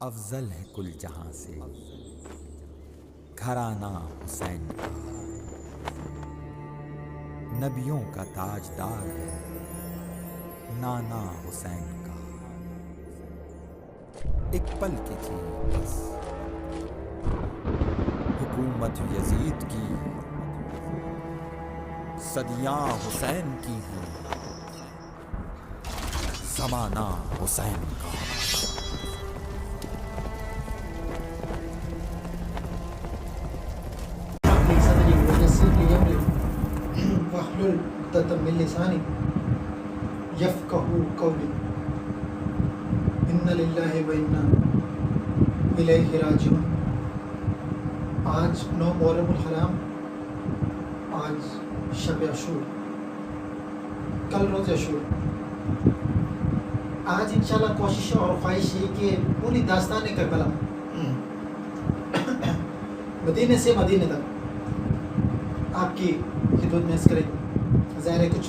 افضل ہے کل جہاں سے گھرانہ حسین کا، نبیوں کا تاجدار ہے نانا حسین کا۔ ایک پل کی تھی بس حکومت یزید کی، صدیاں حسین کی ہیں زمانہ حسین کا۔ واحلل عقدۃ من لسانی یفقہوا قولی۔ انا للہ و انا الیہ راجعون۔ آج 9 محرم الحرام، آج شب عاشور، کل روز عاشور۔ آج انشاءاللہ کوشش اور خواہش ہے کہ پوری داستان کربلا مدینے سے مدینے تک آپ کی خدمت میں عرض کریں۔ ظاہر ہے کچھ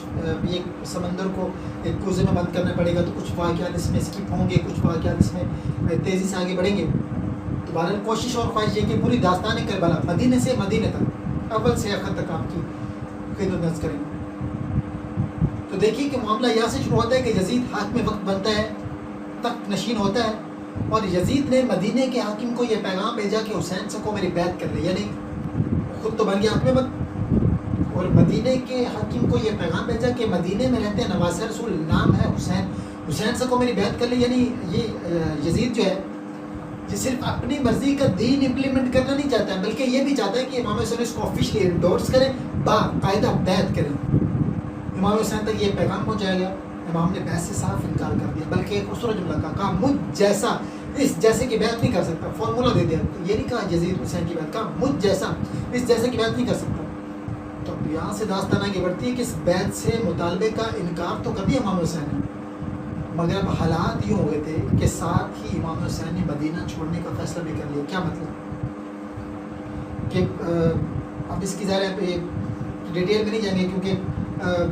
ایک سمندر کو ایک کوزے میں بند کرنا پڑے گا، تو کچھ واقعات اس میں اسکپ ہوں گے، کچھ واقعات اس میں تیزی سے آگے بڑھیں گے۔ تو بہرحال کوشش اور خواہش یہ کہ پوری داستان کربلا مدینے سے مدینے تک، اول سے آخر تک آپ کی خدمت میں عرض کریں۔ تو دیکھیے کہ معاملہ یہاں سے شروع ہوتا ہے کہ یزید حاکم وقت بنتا ہے، تخت نشین ہوتا ہے، اور یزید نے مدینے کے حاکم کو یہ پیغام بھیجا کہ حسین سے کو میری بیعت کر لے، یعنی خود تو بن گیا حاکم وقت، اور مدینے کے حاکم کو یہ پیغام بھیجا کہ مدینے میں رہتے ہیں نواسہ رسول، نام ہے حسین، حسین سے کو میری بیعت کر لے۔ یعنی یہ یزید جو ہے یہ صرف اپنی مرضی کا دین امپلیمنٹ کرنا نہیں چاہتا ہے، بلکہ یہ بھی چاہتا ہے کہ امام حسین اس کو آفیشلی انڈورس کریں، باقاعدہ بیعت کریں۔ امام حسین تک یہ پیغام پہنچایا گیا، امام نے بیعت سے صاف انکار کر دیا، بلکہ ایک خسرو جملہ کہا مجھ جیسا اس جیسے کی بیعت نہیں کر سکتا، فارمولہ دے دیا۔ یہ نہیں کہا یزید حسین کی بیعت، کہا مجھ جیسا اس جیسے کی بیعت نہیں کر سکتا۔ تو یہاں سے داستان آگے بڑھتی ہے کہ اس بیعت سے مطالبے کا انکار تو کر دیا امام حسین نے، مگر اب حالات یوں ہوئے تھے کہ ساتھ ہی امام حسین نے مدینہ چھوڑنے کا فیصلہ بھی کر لیا۔ کیا مطلب کہ اب اس کی ظاہر ڈیٹیل میں نہیں جائیں گے، کیونکہ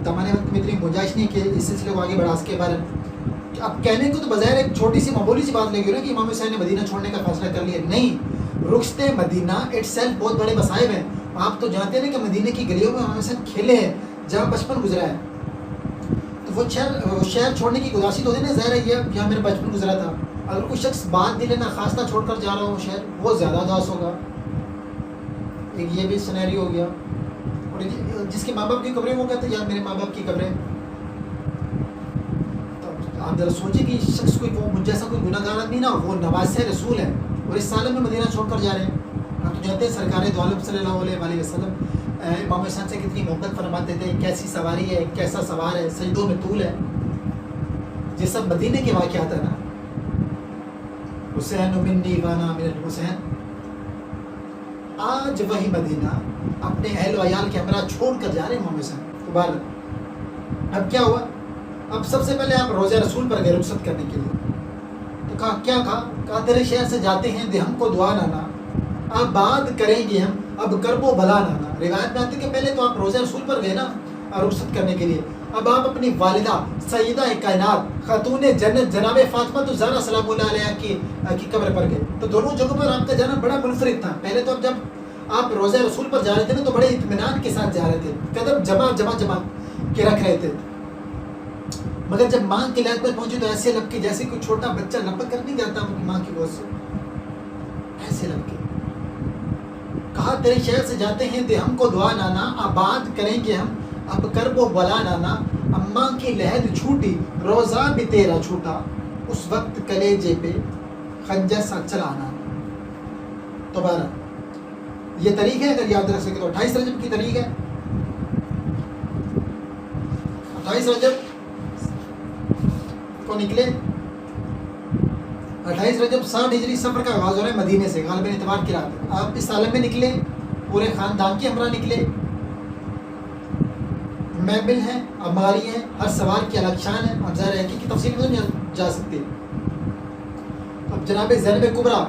ہمارے وقت میں اتنی گنجائش نہیں کہ اس سلسلے کو آگے بڑھا سکے۔ بارے اب کہنے کو تو بظاہر ایک چھوٹی سی معمولی سی بات لگی نا کہ امام حسین نے مدینہ چھوڑنے کا فیصلہ کر لیا، نہیں، رخصت مدینہ اٹ سیلف بہت بڑے مصائب ہیں۔ آپ تو جانتے ہیں نا کہ مدینہ کی گلیوں میں امام حسین کھیلے ہیں، جہاں بچپن گزرا ہے، تو وہ شہر چھوڑنے کی گداشی تو ہے نا، ظاہر ہے یہ یہاں میرا بچپن گزرا تھا۔ اگر کوئی شخص بات دل ناخواستہ چھوڑ کر جا رہا ہو شہر، وہ زیادہ اداس ہوگا، ایک یہ بھی سینیریو ہو گیا۔ اور جس کے ماں باپ کی قبریں وہ کہتے ہیں یار میرے ماں باپ کی قبریں، تو آپ ذرا سوچیں کہ شخص کوئی وہ مجھ جیسا کوئی گناہ گار آدمی نا، وہ نواسہ رسول ہے اور اس سالم میں مدینہ چھوڑ کر جا رہے ہیں۔ آپ تو جانتے ہیں سرکار دو عالم صلی اللہ علیہ وسلم امام حسین سے کتنی محبت فرماتے تھے، کیسی سواری ہے، کیسا سوار ہے، سجدوں میں طول ہے۔ یہ سب مدینے کے واقعات ہیں نا۔ حسین منی وانا من الحسین، آج وہی مدینہ اپنے اہل و عیال کے ہمراہ چھوڑ کر جا رہے ہیں امام حسین۔ دوبارہ اب کیا ہوا؟ اب سب سے پہلے آپ روضہ رسول پر گئے رخصت کرنے کے لیے، تو کہا تیرے شہر سے جاتے ہیں دے ہم کو دعا نانا، آباد کریں گے ہم اب کرب و بلا نانا۔ روایت میں آتی ہے کہ پہلے تو آپ روضہ رسول پر گئے نا رخصت کرنے کے لیے، اب آپ اپنی والدہ سیدہ کائنات خاتون جنت جناب فاطمہ الزہرا سلام اللہ علیہ کی قبر پر گئے۔ تو دونوں جگہوں پر آپ کا جانا بڑا منفرد تھا۔ پہلے تو اب جب آپ روضہ رسول پر جا رہے تھے نا تو بڑے اطمینان کے ساتھ جا رہے تھے، قدم جمع کے رکھ رہے تھے، مگر جب ماں کی لحد پر پہنچے تو ایسے لپکے جیسے کوئی چھوٹا بچہ لپک کر نہیں جاتا ماں کی گود سے، ایسے لپکے۔ کہا تیرے شہر سے جاتے ہیں دے ہم کو دعا نانا، آباد کریں گے ہم اب کرب و بلا نانا، اماں کی لحد چھوٹی روزہ بھی تیرا چھوٹا، اس وقت کلیجے پہ خنجر سا چلانا۔ دوبارہ یہ طریق ہے، اگر یاد رکھ سکے تو 28 رجب کی طریق ہے۔ 28 رجب کو نکلے، 28 رجب 60 ہجری سفر کا آغاز ہو رہا ہے مدینے سے، غالباً اتوار کی رات ہے۔ آپ اس عالم میں نکلے، پورے خاندان کے ہمراہ نکلے، محمل ہیں، اماری ہیں، ہر سوار کی الگ شان ہے۔ اب ظاہر ہے کہ تفصیل میں نہیں جا سکتے۔ اب جناب زینب کبریٰ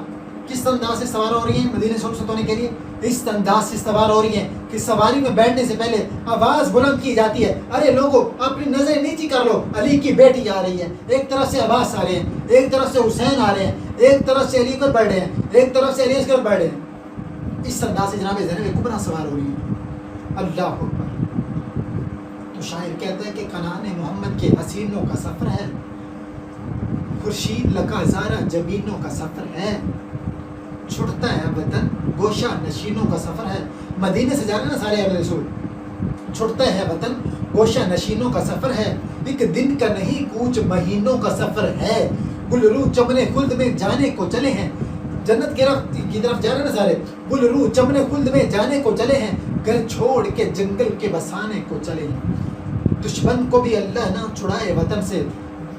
کس انداز سے سوار ہو رہی ہیں مدینے سے رخصت ہونے کے لیے؟ اس انداز سے سوار ہو رہی ہیں کہ سواری میں بیٹھنے سے پہلے آواز بلند کی جاتی ہے، ارے لوگوں اپنی نظریں نیچی کر لو، علی کی بیٹی آ رہی ہے۔ ایک طرف سے عباس آ رہے ہیں، ایک طرف سے حسین آ رہے ہیں، ایک طرف سے علی کو بڑھ رہے ہیں، ایک طرف سے علی اس بڑھ رہے ہیں. اس انداز سے جناب زینب کبریٰ سوار ہو رہی ہے. اللہ اکبر. تو شاعر کہتا ہے کہ کنان محمد کے حسینوں کا سفر ہے، خورشید لکا ہزارہ جبینوں کا سفر ہے، چھٹتا ہے وطن گوشہ نشینوں کا سفر ہے. مدینے سے جا رہے ہیں نا سارے اہل رسول. چھٹتا ہے وطن گوشہ نشینوں کا سفر ہے، ایک دن کا نہیں کوچ مہینوں کا سفر ہے. گلرو چمن خلد میں جانے کو چلے ہیں، جنت کی طرف جا رہے ہیں نا سارے. گلرو چمن خلد میں جانے کو چلے ہیں، گھر چھوڑ کے جنگل کے بسانے کو چلے ہیں. دشمن کو بھی اللہ نہ چھڑائے وطن سے.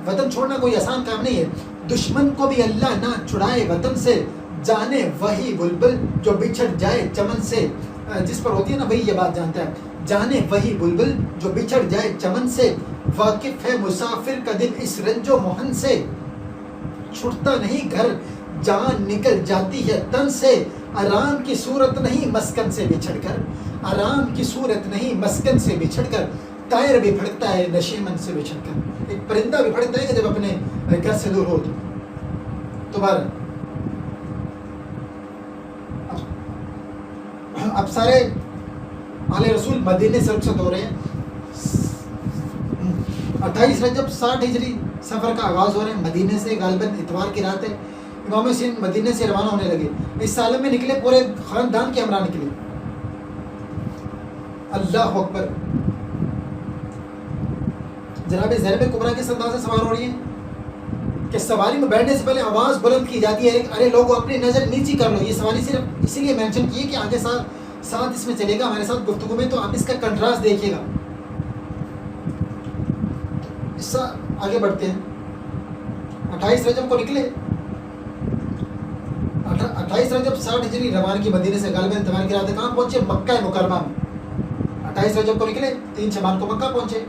وطن چھوڑنا کوئی آسان کام نہیں ہے. دشمن کو بھی اللہ نہ چھڑائے وطن سے، جانے وہی بلبل جو بچھڑ جائے چمن سے. جس پر ہوتی ہے نا وہی یہ بات جانتا ہے. جانے وہی بلبل جو بچھڑ جائے چمن سے، واقف ہے مسافر کا دل اس رنج و محن سے. چھٹتا نہیں گھر جان نکل جاتی ہے تن سے، آرام کی صورت نہیں مسکن سے بچھڑ کر. آرام کی صورت نہیں مسکن سے بچھڑ کر. طائر بھی پھڑکتا ہے نشیمن سے بچھڑ کر. ایک پرندہ بھی پھڑکتا ہے کہ جب اپنے گھر سے دور ہو تو بہر. اب سارے آل رسول مدینے سے رخصت ہو رہے ہیں. 28 رجب 60 ہجری سفر کا آغاز ہو رہے ہیں. مدینے سے غالباً اتوار کی رات ہے. امام حسین مدینے سے روانہ ہونے لگے. اس سال میں نکلے پورے خاندان کے ہمراہ نکلے. اللہ اکبر. جناب زینب کبریٰ کس انداز سے سوار ہو رہی ہیں کہ سواری میں بیٹھنے سے پہلے آواز بلند کی جاتی ہے، ارے لوگوں اپنی نظر نیچی کر لو. یہ سواری صرف اسی لیے مینشن کی ہے کہ آگے ساتھ اس میں چلے گا ہمارے ساتھ گفتگو میں، تو آپ اس کا کنٹراسٹ دیکھیے گا. اس سے آگے بڑھتے ہیں. 28 رجب کو نکلے. 28 رجب 60 ہجری روانگی مدینے سے غالباً اتوار کی رات ہے. کہاں پہنچے؟ مکہ مکرمہ میں. 28 رجب کو نکلے، 3 شعبان کو مکہ پہنچے.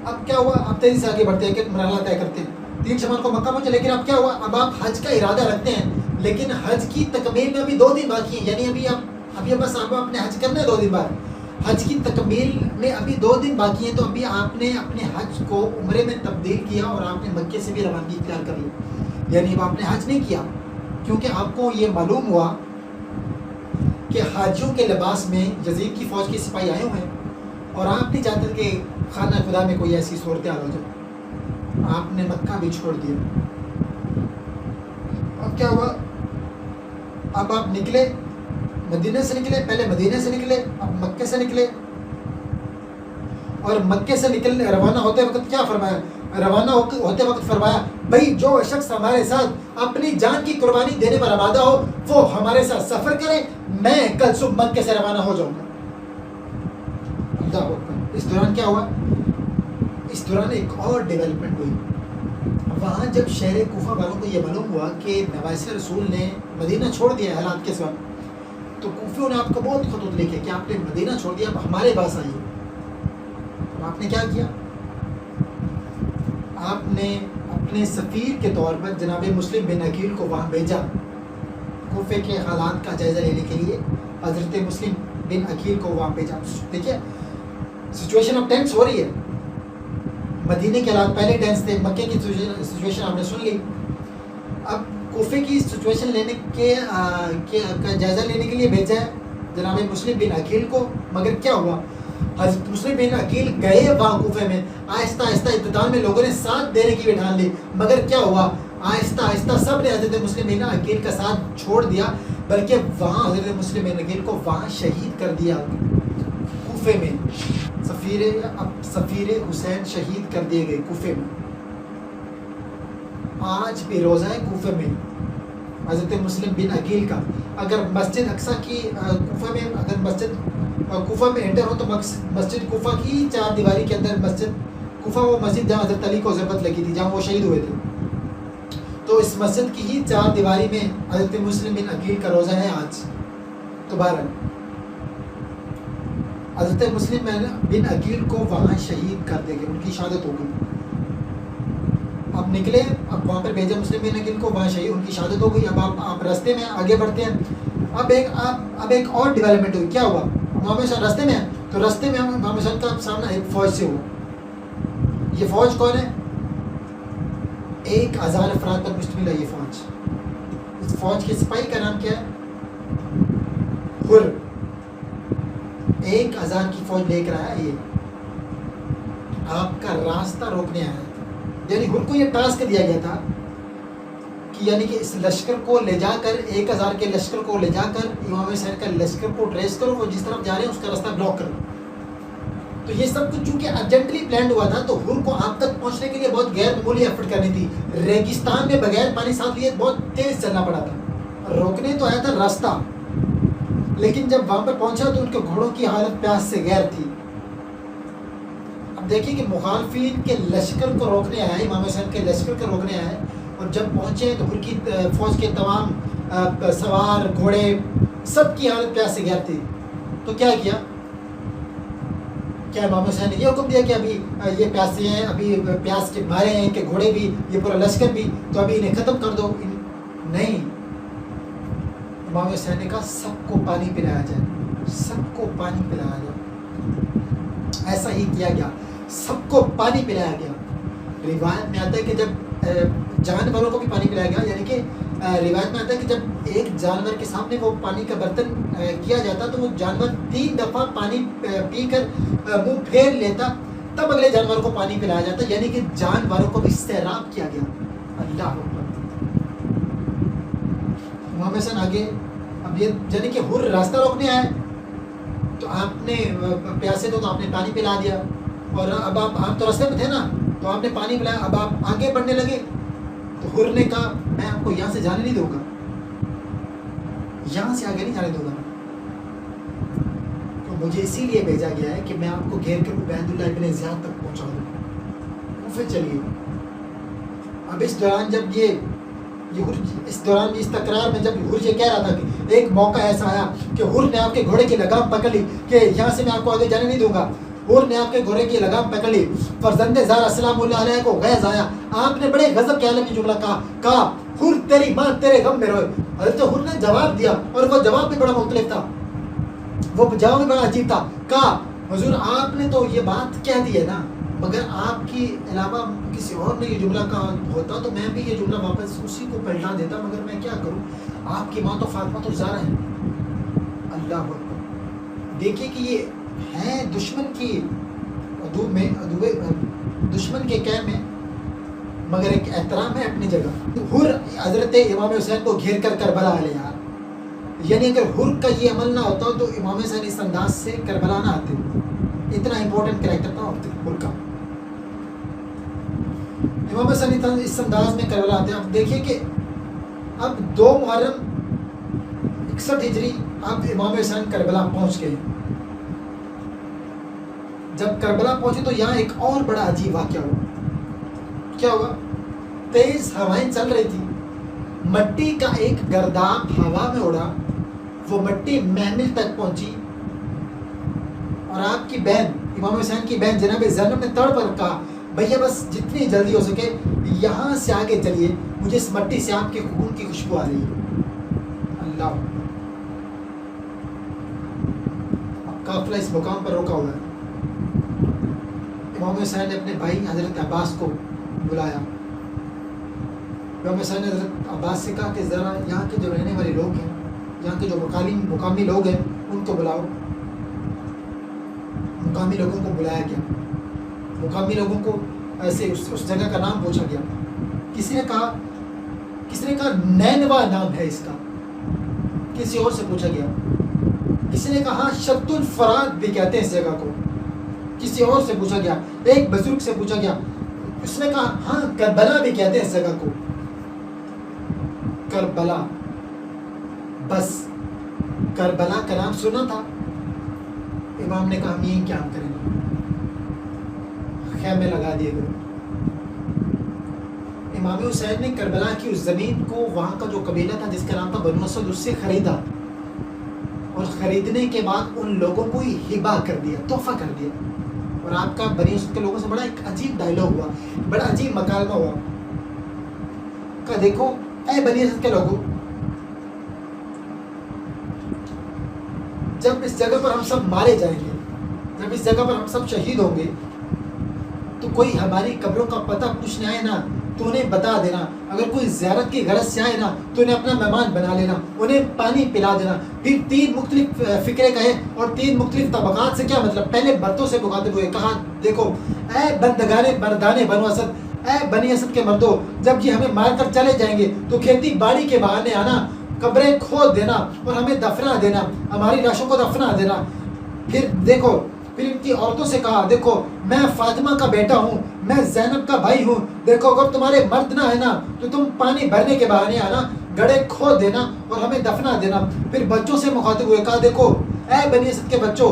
اب کیا ہوا؟ اب تیزی سے آگے بڑھتے ہیں کہ مرحلہ طے کرتے ہیں. 3 شعبان کو مکہ پہنچے، لیکن اب کیا ہوا؟ اب آپ حج کا ارادہ رکھتے ہیں، لیکن حج کی تکمیل میں ابھی 2 دن باقی ہیں. یعنی ابھی بس آپ اپنے حج کرنا ہے 2 دن بعد. حج کی تکمیل میں ابھی 2 دن باقی ہیں، تو ابھی آپ نے اپنے حج کو عمرے میں تبدیل کیا اور آپ نے مکے سے بھی روانگی اختیار کر لی. یعنی اب آپ نے حج نہیں کیا، کیونکہ آپ کو یہ معلوم ہوا کہ حاجیوں کے لباس میں یزید کی فوج کے سپاہی آئے ہوئے ہیں، اور آپ نہیں چاہتے کہ خانہ خدا میں کوئی ایسی صورتحال ہو جائے. آپ نے مکہ بھی چھوڑ دیا. اب کیا ہوا؟ اب آپ نکلے، مدینے سے نکلے. پہلے مدینے سے نکلے، اب مکے سے نکلے. اور مکے سے روانہ ہوتے وقت کیا فرمایا؟ روانہ ہوتے وقت فرمایا، بھائی جو شخص ہمارے ساتھ اپنی جان کی قربانی دینے پر آمادہ ہو وہ ہمارے ساتھ سفر کرے، میں کل صبح مکے سے روانہ ہو جاؤں گا. اللہ اکبر. اس دوران کیا ہوا؟ اس دوران ایک اور ڈیولپمنٹ ہوئی. وہاں جب شہر کوفہ والوں کو یہ معلوم ہوا کہ نواسہ رسول نے مدینہ چھوڑ دیا حالات کے ساتھ، تو کوفیوں نے آپ کو بہت خطوط لکھے کہ آپ نے مدینہ چھوڑ دیا، اب ہمارے پاس آئیے. تو آپ نے کیا کیا؟ آپ نے اپنے سفیر کے طور پر جناب مسلم بن عقیل کو وہاں بھیجا کوفے کے حالات کا جائزہ لینے کے لیے. حضرت مسلم بن عقیل کو وہاں بھیجا. دیکھیے سچویشن اب ٹینس ہو رہی ہے. مدینے کے حالات پہلے ٹینس تھے، مکے کی سچویشن آپ نے سن لی. اب کوفے کی سچویشن لینے کا جائزہ لینے کے لیے بھیجا ہے جناب مسلم بن عقیل کو. مگر کیا ہوا؟ حضرت مسلم بن عقیل گئے وہاں کوفے میں. آہستہ آہستہ ابتداء میں لوگوں نے ساتھ دینے کی بھی ٹھان لی، مگر کیا ہوا؟ آہستہ آہستہ سب نے حضرت مسلم بن عقیل کا ساتھ چھوڑ دیا، بلکہ وہاں حضرت مسلم بن عقیل کو وہاں شہید کر دیا. کوفے میں سفیر حسین شہید کر دیے گئے کوفے میں. آج بھی روزہ ہے کوفے میں حضرت مسلم بن عقیل کا. اگر مسجد اقصی کی کوفہ میں اگر مسجد کوفہ میں انٹر ہو تو مسجد کوفہ کی 4 دیواری کے اندر مسجد کوفہ، وہ مسجد جہاں حضرت علی کو ضربت لگی تھی، جہاں وہ شہید ہوئے تھے، تو اس مسجد کی ہی 4 دیواری میں حضرت مسلم بن عقیل کا روزہ ہے آج. تو بہرحال حضرت مسلم بن عقیل کو وہاں شہید کر دے گئے، ان کی شہادت ہو گئی. اب نکلے، اب وہاں پر بھیجا مسلم بن عقیل کو، وہاں شہید، ان کی شہادت ہو گئی. اب آپ راستے میں آگے بڑھتے ہیں. اب ایک اور ڈیولپمنٹ ہوئی. کیا ہوا؟ امام حسین راستے میں ہیں، تو راستے میں امام حسین کا سامنا ایک فوج سے ہوا. یہ فوج کون ہے؟ 1000 افراد پر مشتمل ہے یہ فوج. اس فوج کے سپاہی کا نام کیا ہے؟ حر. 1000 کی فوج لے کر آیا یہ آپ کا راستہ روکنے آیا. یعنی حر کو یہ ٹاسک دیا گیا تھا کہ یعنی کہ اس لشکر کو لے جا کر 1000 کے لشکر کو لے جا کر امام حسین کا لشکر کو ٹریس کرو, وہ جس طرف جا رہے ہیں اس کا راستہ بلاک کرو. تو یہ سب کچھ چونکہ ارجنٹلی پلانڈ ہوا تھا تو حر کو آپ تک پہنچنے کے لیے بہت غیر معمولی ایفرٹ کرنی تھی. ریگستان میں بغیر پانی ساتھ لیے بہت تیز چلنا پڑا تھا. روکنے تو آیا تھا راستہ, لیکن جب وہاں پر پہنچا تو ان کے گھوڑوں کی حالت پیاس سے غیر تھی. اب دیکھیں کہ مخالفین کے لشکر کو روکنے آیا, امام حسین کے لشکر کو روکنے آیا, اور جب پہنچے تو ان کی فوج کے تمام سوار گھوڑے سب کی حالت پیاس سے غیر تھی. تو کیا امام حسین نے یہ حکم دیا کہ ابھی یہ پیاسے ہیں, ابھی پیاس کے مارے ہیں کہ گھوڑے بھی, یہ پورا لشکر بھی, تو ابھی انہیں ختم کر دو؟ نہیں. امام حسین نے کہا سب کو پانی پلایا جائے, سب کو پانی پلایا جائے. ایسا ہی کیا گیا, سب کو پانی پلایا گیا. روایت میں آتا ہے کہ جب جانوروں کو بھی پانی پلایا گیا, یعنی کہ روایت میں آتا ہے کہ جب ایک جانور کے سامنے وہ پانی کا برتن کیا جاتا تو وہ جانور 3 دفعہ پانی پی کر منہ پھیر لیتا, تب اگلے جانور کو پانی پلایا جاتا. یعنی کہ جانوروں کو بھی استعراق کیا گیا. اللہ اکبر. امام حسین آگے, اب یہ یعنی کہ حر راستہ روکنے آئے تو آپ نے پیاسے تو آپ نے پانی پلا دیا, اور اب آپ تو راستے میں تھے نا, تو آپ نے پانی پلایا. اب آپ آگے بڑھنے لگے تو حر نے کہا میں آپ کو یہاں سے جانے نہیں دوں گا, یہاں سے آگے نہیں جانے دوں گا. تو مجھے اسی لیے بھیجا گیا ہے کہ میں آپ کو گھیر کر عبید اللہ ابن زیاد تک پہنچا دوں. پھر چلیے. اب اس دوران جب اس دوران اس تکرار میں جب حر یہ کہہ رہا تھا کہ ایک موقع ایسا آیا کہ حر نے آپ کے گھوڑے کی لگام پکڑ لی کہ یہاں سے میں آپ کو آگے جانے نہیں دوں گا. حر نے آپ کے گھوڑے کی لگام پکڑ لی. فرزند زہرا سلام اللہ علیہ کو غیظ آیا. آپ نے بڑے غضب کے عالمی جملہ کہا حر تیری ماں تیرے غم میں روئے. حضرت حر نے جواب دیا, اور وہ جواب بھی بڑا مختلف تھا, وہ جواب بھی بڑا عجیب تھا. کہا حضور آپ نے تو یہ بات کہہ دی ہے نا, مگر آپ کی علاوہ کسی اور نے یہ جملہ کہا ہوتا تو میں بھی یہ جملہ واپس اسی کو پلٹا دیتا, مگر میں کیا کروں, آپ کی ماں تو فاطمہ تو زہرا ہے. اللہ اکبر. دیکھیے کہ یہ ہے دشمن کی ادوب میں, دشمن کے قید میں, مگر ایک احترام ہے اپنی جگہ. حر حضرت امام حسین کو گھیر کر کربلا لے آیا. یعنی اگر حر کا یہ عمل نہ ہوتا تو امام حسین اس انداز سے کربلا نہ آتے. اتنا امپورٹنٹ کریکٹر تھا حر کا. امام حسین اس انداز میں کربلا آتے ہیں. اب دیکھیے کہ اب 2 محرم 61 ہجری اب امام حسین کربلا پہنچ گئے. جب کربلا پہنچے تو یہاں ایک اور بڑا عجیب واقعہ ہوا. کیا ہوا؟ تیز ہوائیں چل رہی تھی, مٹی کا ایک گرداب ہوا میں اڑا, وہ مٹی محمل تک پہنچی, اور آپ کی بہن امام حسین کی بہن جناب زینب نے تڑ پر کہا بھیا بس جتنی جلدی ہو سکے یہاں سے آگے چلیے, مجھے اس مٹی سے آپ کے خون کی خوشبو آ رہی ہے. اللہ. اب قافلہ اس مقام پر روکا ہوا ہے. امام حسین نے اپنے بھائی حضرت عباس کو بلایا. امام حسین نے حضرت عباس سے کہا کہ ذرا یہاں کے جو رہنے والے لوگ ہیں, یہاں کے جو مقامی لوگ ہیں ان کو بلاؤ. مقامی لوگوں کو بلایا گیا. مقامی لوگوں کو ایسے اس جگہ کا نام پوچھا گیا. کسی نے کہا نینوا نام ہے اس کا. کسی اور سے پوچھا گیا. کسی نے کہا شط الفرات بھی کہتے ہیں اس جگہ کو. کسی اور سے پوچھا گیا. ایک بزرگ سے پوچھا گیا, اس نے کہا ہاں کربلا بھی کہتے ہیں اس جگہ کو. کربلا. بس کربلا کا نام سنا تھا. امام نے کہا ہم یہیں کیا کریں گے, خیمے لگا دیے گئے. امام حسین نے کربلا کی اس زمین کو وہاں کا جو قبیلہ تھا جس کا نام تھا بنو اسد, اس سے خریدا, اور خریدنے کے بعد ان لوگوں کو ہی ہبا کر دیا, تحفہ کر دیا. اور آپ کا بنی اسد کے لوگوں سے بڑا ایک عجیب ڈائلاگ ہوا, بڑا عجیب مکالمہ ہوا کہ دیکھو اے بنی اسد کے لوگوں, جب اس جگہ پر ہم سب مارے جائیں گے, جب اس جگہ پر ہم سب شہید ہوں گے, تو کوئی ہماری قبروں کا پتہ پوچھنے آئے نا تو انہیں بتا دینا. اگر کوئی زیارت کی غرض سے آئے نا تو انہیں اپنا مہمان بنا لینا, انہیں پانی پلا دینا. پھر 3 مختلف فکرے کہے اور 3 مختلف طبقات سے کیا مطلب؟ پہلے مردوں سے مخاطب ہوئے, کہا دیکھو اے بندگانے مردانے بنو اسد, اے بنی اسد کے مردوں, جب یہ ہمیں مار کر چلے جائیں گے تو کھیتی باڑی کے بہانے آنا, قبریں کھود دینا اور ہمیں دفنا دینا, ہماری لاشوں کو دفنا دینا. پھر دیکھو پھر ان کی عورتوں سے کہا دیکھو میں فاطمہ کا بیٹا ہوں, میں زینب کا بھائی ہوں, دیکھو اگر تمہارے مرد نہ ہے نا تو تم پانی بھرنے کے بہانے آنا, گڑھے کھود دینا اور ہمیں دفنا دینا. پھر بچوں سے مخاطب ہوئے, کہا دیکھو اے بنی اسد کے بچوں,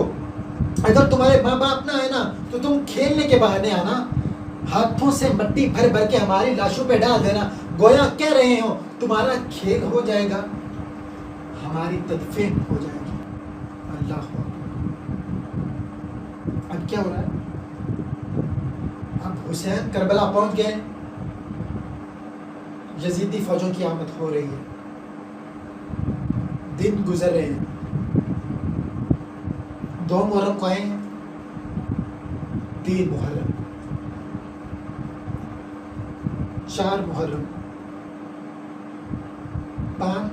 اگر تمہارے ماں باپ نہ ہے نا تو تم کھیلنے کے بہانے آنا, ہاتھوں سے مٹی بھر بھر کے ہماری لاشوں پہ ڈال دینا, گویا کہہ رہے ہو تمہارا کھیل ہو جائے گا, ہماری تدفین ہو جائے گی. اللہ اکبر. اب کیا ہو رہا ہے؟ اب حسین کربلا پہنچ گئے, یزیدی فوجوں کی آمد ہو رہی ہے, دن گزر رہے ہیں, 2 محرم کو آئے ہیں, 3 محرم, 4 محرم, 5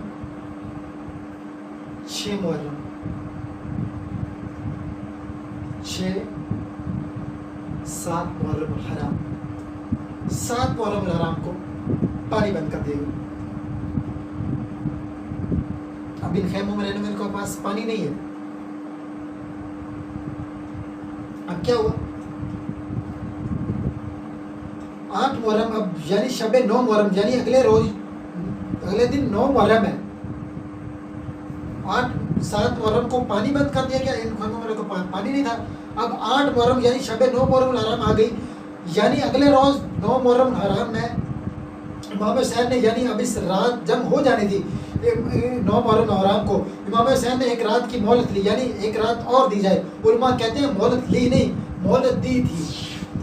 6 محرم, 6 7 محرم الحرام. 7 محرم الحرام کو پانی بند کر دے گا. اب ان خیموں میں رہنے والے کے پاس پانی نہیں ہے. اب کیا ہوا؟ 8 محرم, اب یعنی شب 9 محرم, یعنی اگلے دن 9 محرم ہے. 7 محرم کو پانی بند کر دیا گیا, ان خیموں والے کو پانی نہیں تھا. اب 8 محرم یعنی شب 9 محرم الحرام آ گئی, یعنی اگلے روز 9 محرم الحرام میں امام حسین نے, یعنی اب اس رات جنگ ہو جانی تھی 9 محرم الحرام کو, امام حسین نے 1 رات کی مہلت لی, یعنی 1 رات اور دی جائے. علماء کہتے ہیں مہلت لی نہیں, مہلت دی تھی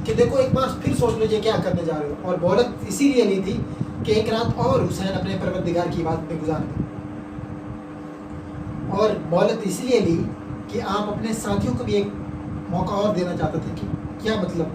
کہ دیکھو ایک بار پھر سوچ لیجیے کیا کرنے جا رہے ہو. اور مہلت اسی لیے لی تھی کہ 1 رات اور حسین اپنے پروردگار کی عبادت میں گزار دیں. اور مہلت اس لیے لی کہ آپ اپنے ساتھیوں کو بھی ایک موقع اور دینا چاہتے تھے. کہ کیا مطلب؟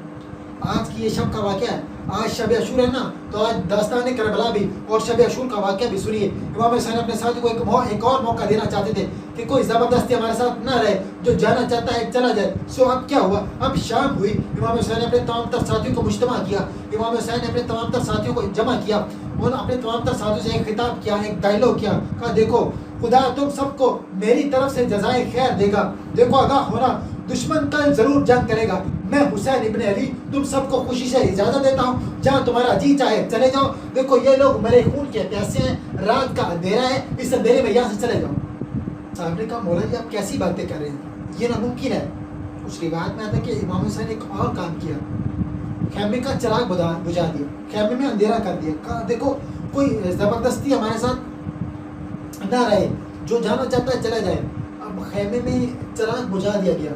آج کی یہ شب کا واقعہ ہے, آج شب عاشور ہے نا, تو آج داستان کربلا بھی اور شب عاشور کا واقعہ بھی سنیے. امام حسین اپنے ساتھیوں کو ایک اور موقع دینا چاہتے تھے کہ کوئی زبردستی ہمارے ساتھ نہ رہے, جو جانا چاہتا ہے چلا جائے. سو اب کیا ہوا؟ اب شام ہوئی, امام حسین نے اپنے تمام تر ساتھیوں کو مجتمع کیا, امام حسین نے اپنے تمام تر ساتھیوں کو جمع کیا, انہوں نے اپنے تمام تر ساتھیوں سے ایک خطاب کیا, ایک ڈائلاگ کیا, کہا دیکھو خدا تم سب کو میری طرف سے جزائے خیر دے گا. دیکھو آگاہ ہونا, دشمن کل ضرور جنگ کرے گا. میں حسین ابن علی تم سب کو خوشی سے اجازت دیتا ہوں, جہاں تمہارا جی چاہے چلے جاؤ. دیکھو یہ لوگ میرے خون کے پیاسے ہیں, رات کا اندھیرا ہے, اس اندھیرے میں یہاں سے چلے جاؤ. صاحب نے کہا مولا جی آپ کیسی باتیں کر رہے ہیں, یہ ناممکن ہے. اس روایت میں آتا ہے کہ امام حسین نے ایک اور کام کیا, خیمے کا چراغ بجھا دیا, خیمے میں اندھیرا کر دیا. کہا دیکھو کوئی زبردستی ہمارے ساتھ نہ رہے, جو جانا چاہتا ہے چلا جائے. اب خیمے میں چراغ بجھا دیا گیا,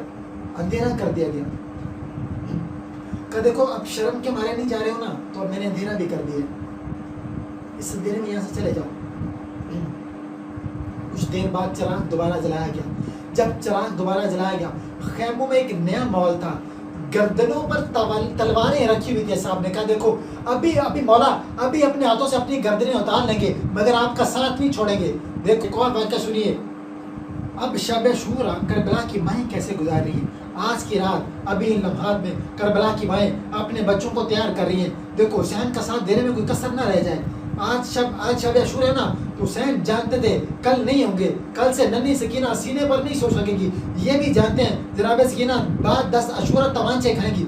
اندھیرا کر دیا گیا. کہ دیکھو اب شرم کے مارے نہیں جا رہے ہو نا, تو اب میں نے اندھیرا بھی کر دیا, اس اندھیرے میں یہاں سے چلے جاؤ. کچھ دیر بعد چراغ دوبارہ جلایا گیا. جب چراغ دوبارہ جلایا گیا, خیموں میں ایک نیا ماحول تھا, گردنوں پر تلواریں رکھی ہوئی تھی. صاحب نے کہا دیکھو ابھی مولا ابھی اپنے ہاتھوں سے اپنی گردنیں اتار لیں گے, مگر آپ کا ساتھ نہیں چھوڑیں گے. دیکھو ایک اور واقعہ سنیے. اب شب عاشور کربلا کی مائیں کیسے گزار رہی ہیں. آج کی رات ابھی ان لمحات میں کربلا کی مائیں اپنے بچوں کو تیار کر رہی ہیں. دیکھو حسین کا ساتھ دینے میں کوئی کسر نہ رہ جائے. آج شب عاشور ہے نا, تو حسین جانتے تھے کل نہیں ہوں گے, کل سے ننھی سکینہ سینے پر نہیں سو سکے گی. یہ بھی جانتے ہیں جناب سکینہ بعد 10 عاشور تمانچے کھائیں گی.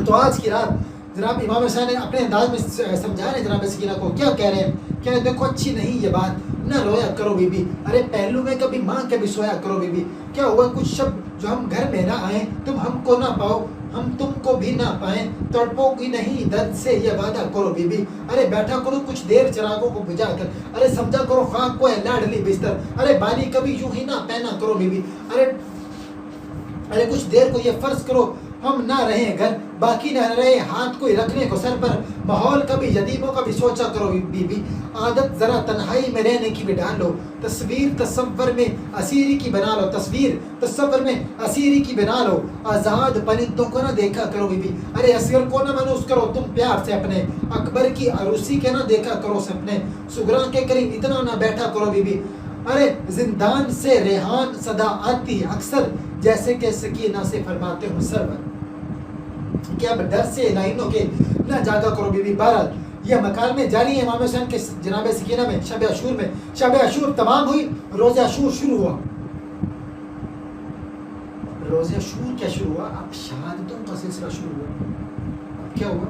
تو آج کی رات جناب امام حسین نے اپنے انداز میں سمجھا رہے ہیں جناب سکینہ کو. کیا کہہ رہے ہیں کہ دیکھو اچھی نہیں یہ بات, نہ رویا کرو بی بی, ارے پہلو میں کبھی ماں کبھی سویا کرو بی بی. کیا ہوا کچھ شب جو ہم گھر میں نہ آئیں, تم ہم کو نہ پاؤ, ہم تم کو بھی نہ پائیں, تڑپو کی نہیں درد سے یہ وعدہ کرو بی بی. ارے بیٹھا کرو کچھ دیر چراغوں کو بجھا کر, ارے سمجھا کرو خاک کو ہے لاڈلی بستر, ارے بانی کبھی یوں ہی نہ پہنا کرو بی بی. ارے کچھ دیر کو یہ فرض کرو ہم نہ رہیں گھر باقی نہ رہے ہاتھ کوئی رکھنے کو سر پر ماحول کبھی یتیموں کا بھی سوچا کرو بی بی عادت ذرا تنہائی میں رہنے کی بھی ڈال لو تصویر تصور میں اسیری کی بنا لو تصویر تصور میں اسیری کی بنا لو آزاد پرندوں کو نہ دیکھا کرو بی بی ارے اصغر کو نہ منوس کرو تم پیار سے اپنے اکبر کی عروسی کے نہ دیکھا کرو سپنے سگراں کے قریب اتنا نہ بیٹھا کرو بی بی ارے زندان سے ریحان صدا آتی اکثر جیسے کہ سکینہ سے فرماتے ہوں سرور کہ اب ڈر سے لائنوں کے نہ جاگا کرو بی بی بہرحال یہ مکان میں جاری ہے امام حسین کے جناب سکینہ میں شب عاشور تمام ہوئی روز عاشور شروع ہوا روز عاشور کیا شروع ہوا اب شہادتوں کا سلسلہ شروع ہوا اب کیا ہوا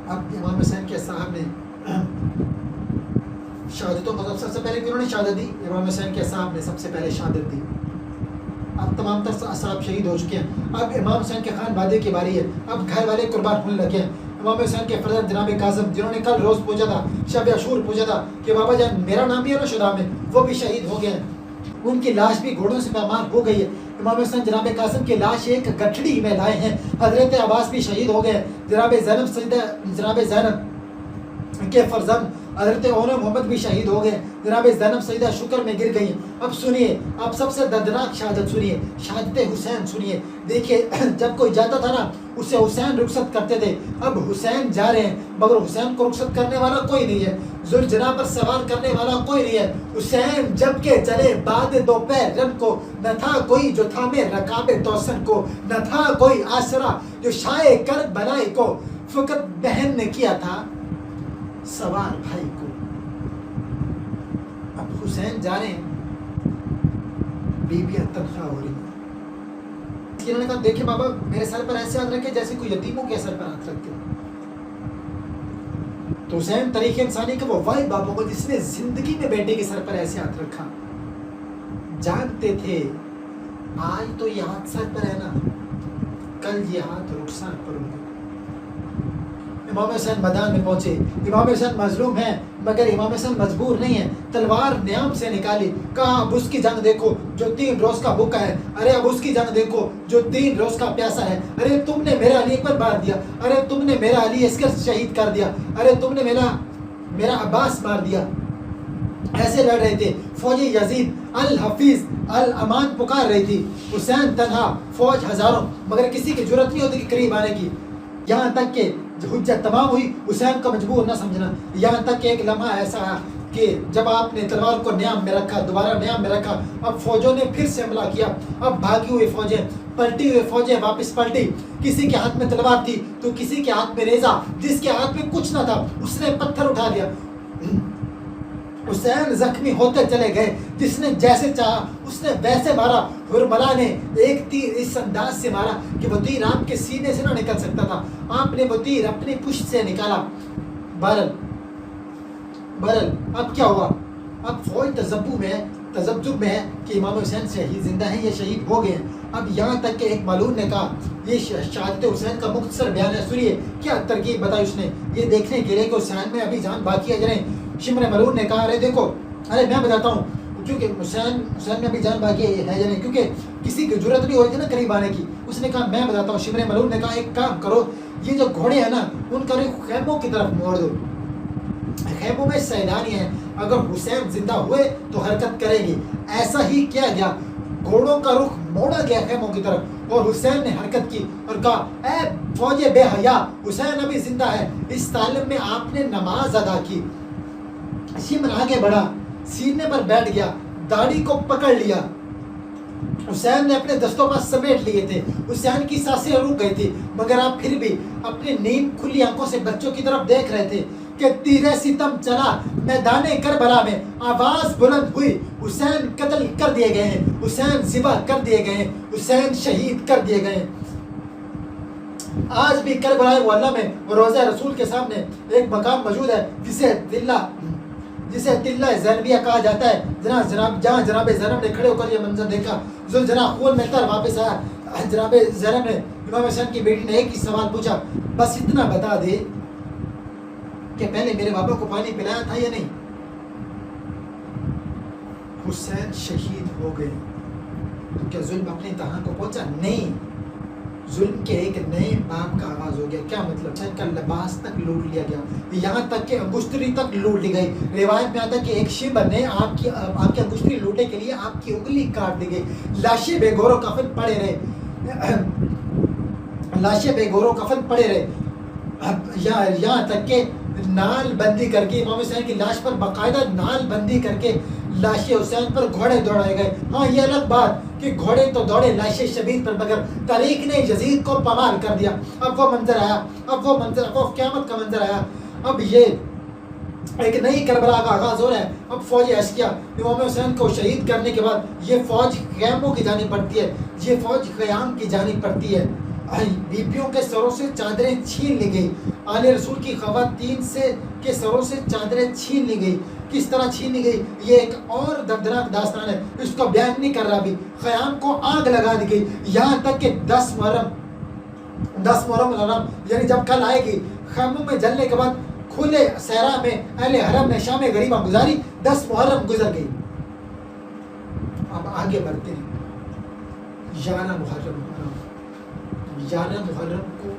اب امام حسین کے صاحب نے شہادتوں کو سب سے پہلے انہوں نے شہادت دی امام حسین کے صاحب نے سب سے پہلے شہادت دی اب تمام تر صاحب شہید ہو چکے ہیں اب امام حسین کے خان بادے کی باری ہے اب گھر والے قربان ہونے لگے ہیں امام حسین کے فرزند جناب قاسم جنہوں نے کل روز پوچھا تھا شب عاشور پوچھا تھا کہ بابا جان میرا نام بھی ہے نا شدہ میں وہ بھی شہید ہو گئے ہیں ان کی لاش بھی گھوڑوں سے مہمان ہو گئی ہے امام حسین جناب قاسم کی لاش ایک گٹھڑی میں لائے ہیں حضرت عباس بھی شہید ہو گئے جناب زینب کے فرزند حضرت عون محمد بھی شہید ہو گئے جناب زینب سیدہ شکر میں گر گئی اب سنیے اب سب سے دردناک شہادت سنیے شہادت حسین سنیے دیکھیے جب کوئی جاتا تھا نا اسے حسین رخصت کرتے تھے اب حسین جا رہے ہیں مگر حسین کو رخصت کرنے والا کوئی نہیں ہے ذوالجناح پر سوار کرنے والا کوئی نہیں ہے حسین جب کہ چلے بعد دوپہر رن کو نہ تھا کوئی جو تھامے رکاب توسن کو نہ تھا کوئی آسرا جو شائع کر بلائی کو فقط بہن نے کیا تھا سوار بھائی کو اب حسین جا رہے ہیں بیویاں تنخواہ ہو رہی ہیں انہوں نے کہا دیکھیں بابا میرے سر پر ایسے ہاتھ رکھے جیسے کوئی یتیموں کے سر پر ہاتھ رکھتے تو حسین طریق انسانی کا وہ واحد بابا کو جس نے زندگی میں بیٹے کے سر پر ایسے ہاتھ رکھا جانتے تھے آج تو یہ ہاتھ سر پر ہے نا کل یہ ہاتھ رخسار پر ہوگا امام حسین میدان میں پہنچے امام حسین مظلوم ہیں مگر امام حسین مجبور نہیں ہے تلوار نیام سے نکالی کہا اب اس کی جنگ دیکھو جو 3 روز کا بھوکا ہے ارے اب اس کی جنگ دیکھو جو 3 روز کا پیاسا ہے ارے تم نے میرا علی پر مار دیا ارے تم نے میرا علی عسکر شہید کر دیا ارے تم نے میرا عباس مار دیا ایسے لڑ رہے تھے فوج یزید الحفیظ الامان پکار رہی تھی حسین تنہا فوج ہزاروں مگر کسی کی جرت نہیں ہوتی کہ قریب آنے کی یہاں تک کہ حجت تمام ہوئی حسین کو مجبور نہ سمجھنا یہاں تک کہ ایک لمحہ ایسا ہے کہ جب آپ نے تلوار کو نیام میں رکھا دوبارہ نیام میں رکھا اب فوجوں نے پھر سے حملہ کیا اب بھاگی ہوئی فوجیں پلٹی ہوئی فوجیں واپس پلٹی کسی کے ہاتھ میں تلوار تھی تو کسی کے ہاتھ میں نیزہ جس کے ہاتھ میں کچھ نہ تھا اس نے پتھر اٹھا لیا حسین زخمی ہوتے چلے گئے جس نے جیسے چاہا اس نے ویسے مارا حرملا نے ایک تیر اس انداز سے مارا کہ وہ تیر آپ کے سینے سے نہ نکل سکتا تھا آپ نے وہ تیر اپنی پشت سے نکالا بہرحال اب کیا ہوا اب فوج تذبذب میں ہے کہ امام حسین شہید زندہ ہیں یا شہید ہو گئے ہیں اب یہاں تک کہ ایک معلوم نے کہا یہ شہادت حسین کا مختصر بیان ہے سنیے کیا ترکیب بتائی اس نے یہ دیکھنے کے لیے کہ حسین میں ابھی جان باقی ہے جنہیں شمر ملون نے کہا ارے دیکھو ارے میں بتاتا ہوں کیونکہ حسین میں ابھی جان باقی ہے جنہیں کیونکہ کسی کی ضرورت نہیں ہوئی تھی نا قریب آنے کی اس نے کہا میں بتاتا ہوں شمر ملون نے کہا ایک کام کرو یہ جو گھوڑے ہیں نا ان کا خیموں کی طرف موڑ دو خیموں میں سیلانی ہیں اگر حسین زندہ ہوئے تو حرکت کریں گے ایسا ہی کیا گیا گھوڑوں کا رخ موڑا گیا خیموں کی طرف اور حسین نے حرکت کی اور کہا اے فوج بے حیا حسین ابھی زندہ ہے اس تعلیم میں آپ نے نماز ادا کی شمر آگے بڑھا سینے پر بیٹھ گیا داڑھی کو پکڑ لیا حسین نے اپنے دستوں پر سمیٹ لیے تھے حسین کی سانسیں رک گئی تھی مگر آپ پھر بھی اپنی نیند کھلی آنکھوں سے بچوں کی طرف دیکھ رہے تھے کہ تیرے ستم چلا میدان کربلا میں آواز بلند ہوئی حسین قتل کر دیے گئے ہیں حسین ذبح کر دیے گئے ہیں حسین شہید کر دیے گئے ہیں آج بھی کربلا واللہ میں روضہ رسول کے سامنے ایک مقام موجود ہے جسے تلہ زینبیہ کہا جاتا ہے جہاں جناب زینب نے کھڑے ہو کر یہ منظر دیکھا ذوالجناح خون میں تر واپس آیا جناب زینب نے امام حسین کی بیٹی نے ایک ہی سوال پوچھا بس اتنا بتا دے کہ پہلے میرے بابا کو پانی پلایا تھا یا نہیں حسین شہید ہو گئے تو کیا ظلم اپنی انتہا کو پہنچا نہیں ظلم کے ایک نئے باب کا آغاز ہو گیا. کیا مطلب؟ حسین کا لباس تک لوٹ لیا گیا, یہاں تک کہ انگشتری تک لوٹ لی گئی. روایت میں آتا ہے کہ ایک شیبر نے آپ کی انگشتری لوٹنے کے لیے آپ کی انگلی کاٹ دی گئی. لاشیں بے گور و کفن پڑے رہے, لاشیں بے گور و کفن پڑے رہے, یہاں تک کہ نال بندی کر کے امام حسین کی لاش پر باقاعدہ نال بندی کر کے لاش حسین پر گھوڑے دوڑائے گئے. ہاں یہ الگ بات کہ گھوڑے تو دوڑے لاش شبیر پر, مگر تاریخ نے یزید کو پامال کر دیا. اب وہ منظر آیا, اب وہ قیامت کا منظر آیا. اب یہ ایک نئی کربلا کا آغاز ہو رہا ہے. اب فوج اشکیا امام حسین کو شہید کرنے کے بعد یہ فوج خیموں کی جانب پڑتی ہے, یہ فوج قیام کی جانب پڑتی ہے. بیبیوں کے سروں سے چادریں چھین لی گئی, آل رسول کی خواتین کے سروں سے چادریں چھین لی گئی. کس طرح چھین لی گئی یہ ایک اور دردناک داستان ہے, اس کو بیان نہیں کر رہا. ابھی خیام کو آگ لگا دی گئی, یہاں تک کہ 10 محرم یعنی جب کل آئے گی, خیموں میں جلنے کے بعد کھلے صحرا میں اہل حرم نے شام غریبہ گزاری. 10 محرم گزر گئی. اب آگے بڑھتے ہیں. 11 محرم کو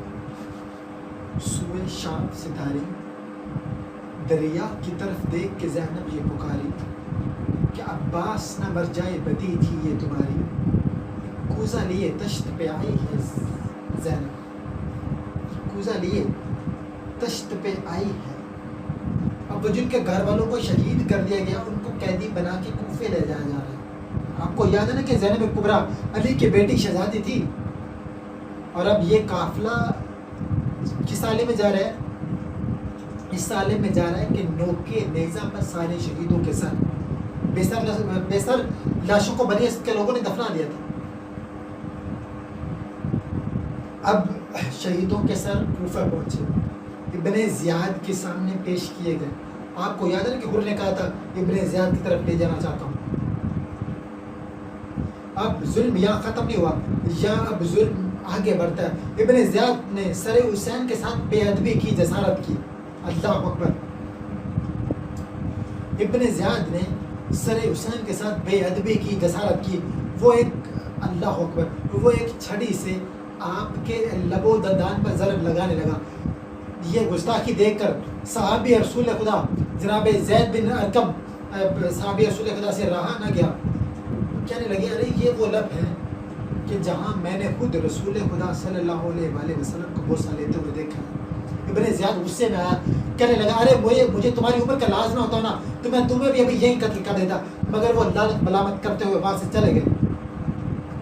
سوئے شام ستارے دریا کی طرف دیکھ کے زینب یہ پکاری کہ عباس نہ مر جائے بدی تھی یہ تمہاری. کوزہ لیے تشت پہ آئی ہے زینب, کوزہ لیے تشت پہ آئی ہے. اب وہ جن کے گھر والوں کو شہید کر دیا گیا ان کو قیدی بنا کے کوفے لے جایا جا رہا ہے. آپ کو یاد ہے نا کہ زینب کبریٰ علی کی بیٹی شہزادی تھی, اور اب یہ قافلہ کس سالے میں جا رہا ہے؟ اس سالے میں جا رہا ہے کہ نوکے نیزہ پر سارے شہیدوں کے سر بے سر لاشوں کو بنی اسرائیل کے لوگوں نے دفنا دیا تھا. اب شہیدوں کے سر کوفہ پہنچے, ابن زیاد کے سامنے پیش کیے گئے. آپ کو یاد ہے کہ حر نے کہا تھا ابن زیاد کی طرف لے جانا چاہتا ہوں. اب ظلم یہاں ختم نہیں ہوا, یہاں اب ظلم آگے بڑھتا ہے. ابن زیاد نے سر حسین کے ساتھ بے ادبی کی, جسارت کی. اللہ اکبر. ابن زیاد نے سر حسین کے ساتھ بے ادبی کی, جسارت کی. وہ ایک اللہ اکبر وہ ایک چھڑی سے آپ کے لب و دندان پر ضرب لگانے لگا. یہ گستاخی دیکھ کر صحابی رسول خدا جناب زید بن ارقم صحابی رسول خدا سے رہا نہ گیا. کہنے لگے ارے یہ وہ لب ہے کہ جہاں میں نے خود رسول خدا صلی اللہ علیہ وآلہ وسلم کو بوسہ لیتے ہوئے دیکھا ہے. ابن زیاد غصے میں آیا, کہنے لگا ارے مجھے تمہاری عمر کا لاز نہ ہوتا نا تو میں تمہیں بھی ابھی یہی قتل کر دیتا. مگر وہ لعنت ملامت کرتے ہوئے وہاں سے چلے گئے.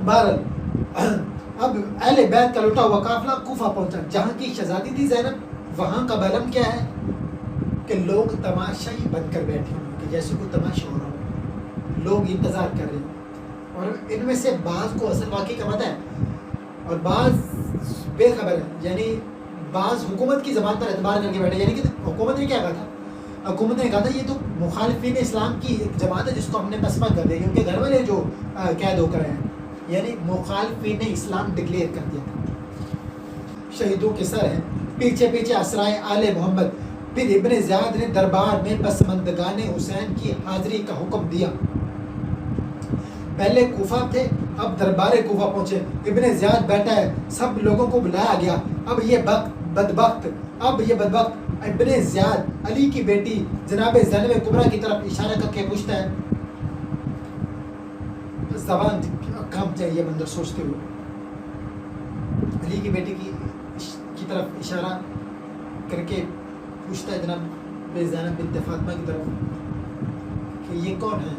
بہرحال اب اہل بیت کا لٹا ہوا قافلہ کوفہ پہنچا, جہاں کی شہزادی تھی زینب. وہاں کا علم کیا ہے کہ لوگ تماشائی بن کر بیٹھے ہوں کہ جیسے کوئی تماشا ہو رہا ہو, لوگ انتظار کر رہے ہیں. اور ان میں سے بعض کو اصل واقعی کا پتہ ہے اور بعض بے خبر ہے. یعنی بعض حکومت کی زبان پر اعتبار کر کے بیٹھے, یعنی کہ حکومت نے کیا کہا تھا؟ حکومت نے کہا تھا یہ تو مخالفین اسلام کی ایک جماعت ہے جس کو ہم نے پسپا کر دیا, کیونکہ گھر والے جو قید ہو کر رہے ہیں, یعنی مخالفین اسلام ڈکلیئر کر دیا تھا. شہیدوں کے سر ہیں, پیچھے پیچھے اسرائے آل محمد. پھر ابن زیاد نے دربار میں پسماندگان حسین کی حاضری کا حکم دیا. پہلے کوفہ تھے, اب دربار کوفہ پہنچے. ابن زیاد بیٹھا ہے, سب لوگوں کو بلایا گیا. اب یہ بدبخت ابن زیاد علی کی بیٹی جناب زینب کبریٰ کی طرف اشارہ کر کے پوچھتا ہے, زبان کام چاہیے منظر سوچتے ہوئے, علی کی بیٹی کی طرف اشارہ کر کے پوچھتا ہے جناب زینب بنت فاطمہ کی طرف کہ یہ کون ہے.